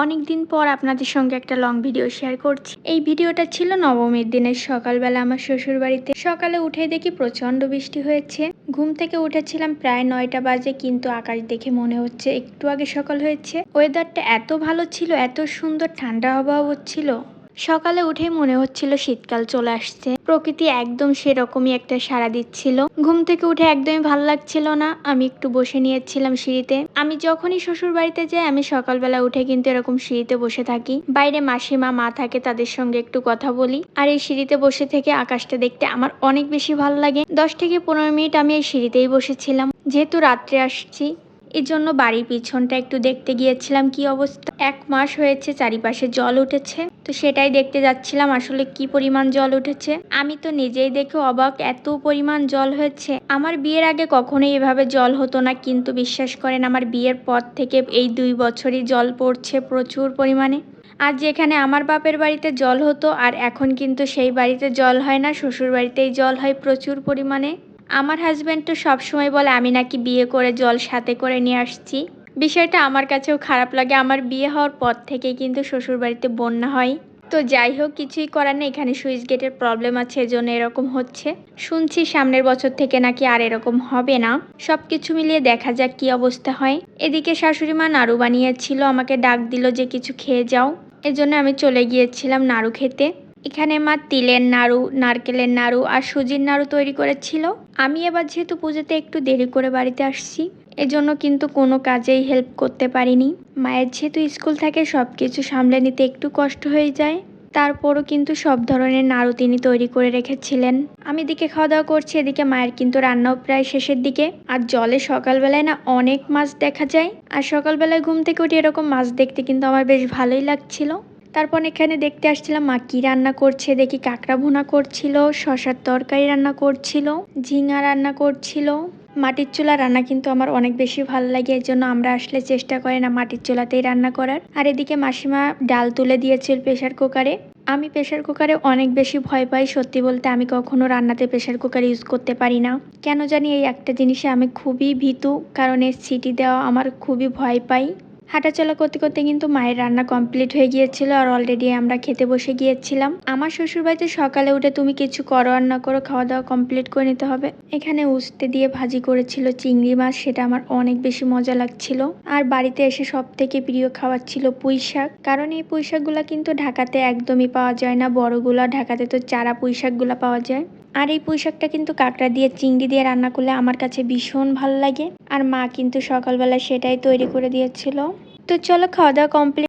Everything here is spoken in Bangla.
অনেক দিন পর আপনাদের সঙ্গে একটা লং ভিডিও শেয়ার করছি। এই ভিডিওটা ছিল নবমীর দিনের সকালবেলা আমার শ্বশুর বাড়িতে। সকালে উঠে দেখি প্রচন্ড বৃষ্টি হয়েছে। ঘুম থেকে উঠেছিলাম প্রায় 9টা বাজে, কিন্তু আকাশ দেখে মনে হচ্ছে একটু আগে সকাল হয়েছে। ওয়েদারটা এত ভালো ছিল, এত সুন্দর ঠান্ডা আবহাওয়া হচ্ছিল। সকালে উঠেই মনে হচ্ছিল শীতকাল চলে আসছে। প্রকৃতি একদম সেরকমই একটা সাড়া দিচ্ছিল। ঘুম থেকে উঠে একদমই ভালো লাগছিল না। আমি একটু বসে নিয়েছিলাম সিঁড়িতে। আমি যখনই শ্বশুর বাড়িতে যাই আমি সকালবেলা উঠে কিন্তু এরকম সিঁড়িতে বসে থাকি। বাইরে মাসিমা মা থাকে, তাদের সঙ্গে একটু কথা বলি। আর এই সিঁড়িতে বসে থেকে আকাশটা দেখতে আমার অনেক বেশি ভালো লাগে। 10 থেকে 15 মিনিট আমি এই সিঁড়িতেই বসেছিলাম, যেহেতু রাত্রে আসছি। এর জন্য বাড়ির পিছনটা একটু দেখতে গিয়েছিলাম কি অবস্থা। 1 মাস হয়েছে, চারিপাশে জল উঠেছে, তো সেটাই দেখতে যাচ্ছিলাম আসলে কি পরিমাণ জল উঠেছে। আমি তো নিজেই দেখে অবাক, এত পরিমাণ জল হয়েছে। আমার বিয়ের আগে কখনোই এভাবে জল হতো না, কিন্তু বিশ্বাস করেন আমার বিয়ের পর থেকে এই 2 বছরই জল পড়ছে প্রচুর পরিমাণে। আর যেখানে আমার বাপের বাড়িতে জল হতো আর এখন কিন্তু সেই বাড়িতে জল হয় না, শ্বশুর বাড়িতেই জল হয় প্রচুর পরিমাণে। আমার হাজব্যান্ড তো সবসময় বলে আমি নাকি বিয়ে করে জল সাথে করে নিয়ে আসছি। বিষয়টা আমার কাছেও খারাপ লাগে। আমার বিয়ে হওয়ার পর থেকেই কিন্তু শ্বশুর বাড়িতে বন্যা হয়। তো যাই হোক, কিছুই করার নেই, এখানে সুইচ গেটের প্রবলেম আছে, এজন্য এরকম হচ্ছে। শুনছি সামনের বছর থেকে নাকি আর এরকম হবে না। সবকিছু মিলিয়ে দেখা যাক কি অবস্থা হয়। এদিকে শাশুড়ি মা নাড়ু বানিয়েছিল, আমাকে ডাক দিল যে কিছু খেয়ে যাও। এজন্য আমি চলে গিয়েছিলাম নাড়ু খেতে। এখানে মা তিলের নাড়ু, নারকেলের নাড়ু আর সুজির নাড়ু তৈরি করেছিল। আমি এবার যেহেতু পুজোতে একটু দেরি করে বাড়িতে আসছি, এজন্য কিন্তু কোনো কাজেই হেল্প করতে পারিনি। মায়ের যেহেতু স্কুল থাকে, সব কিছু সামলে নিতে একটু কষ্ট হয়ে যায়। তারপরও কিন্তু সব ধরনের নাড়ু তিনি তৈরি করে রেখেছিলেন। আমি এদিকে খাওয়া দাওয়া করছি, এদিকে মায়ের কিন্তু রান্নাও প্রায় শেষের দিকে। আর জলে সকালবেলায় না অনেক মাছ দেখা যায়, আর সকালবেলায় ঘুম থেকে উঠে এরকম মাছ দেখতে কিন্তু আমার বেশ ভালোই লাগছিল। তারপর এখানে দেখতে আসছিলাম মা কি রান্না করছে। দেখি কাঁকড়া ভুনা করছিল, শশার তরকারি রান্না করছিল, ঝিঙা রান্না করছিল। মাটির চুলা রান্না কিন্তু আমার অনেক বেশি ভালো লাগে, এর জন্য আমরা আসলে চেষ্টা করি না মাটির চুলাতেই রান্না করার। আর এদিকে মাসিমা ডাল তুলে দিয়েছিল প্রেসার কুকারে। আমি প্রেসার কুকারে অনেক বেশি ভয় পাই, সত্যি বলতে আমি কখনো রান্নাতে প্রেসার কুকার ইউজ করতে পারি না। কেন জানি এই একটা জিনিসে আমি খুবই ভীতু, কারণ এর সিটি দেওয়া আমার খুবই ভয় পাই। হাঁটাচলা করতে করতে কিন্তু মায়ের রান্না কমপ্লিট হয়ে গিয়েছিল, আর অলরেডি আমরা খেতে বসে গিয়েছিলাম। আমার শ্বশুরবাড়িতে সকালে উঠে তুমি কিছু করো আর না করো, খাওয়া দাওয়া কমপ্লিট করে নিতে হবে। এখানে উস্তে দিয়ে ভাজি করেছিল চিংড়ি মাছ, সেটা আমার অনেক বেশি মজা লাগছিল। আর বাড়িতে এসে সব থেকে প্রিয় খাবার ছিল পুঁই শাক, কারণ এই পুঁই শাকগুলা কিন্তু ঢাকাতে একদমই পাওয়া যায় না। বড়গুলা ঢাকাতে তো চারা পুঁই শাকগুলা পাওয়া যায়। আর এই পুঁই শাকটা কিন্তু কাঁকড়া দিয়ে চিংড়ি দিয়ে রান্না করলে আমার কাছে ভীষণ ভালো লাগে। আর মা কিন্তু সকালবেলা সেটাই তৈরি করে দিয়েছিল। তো চলো, খাওয়া দাওয়া কমপ্লিট।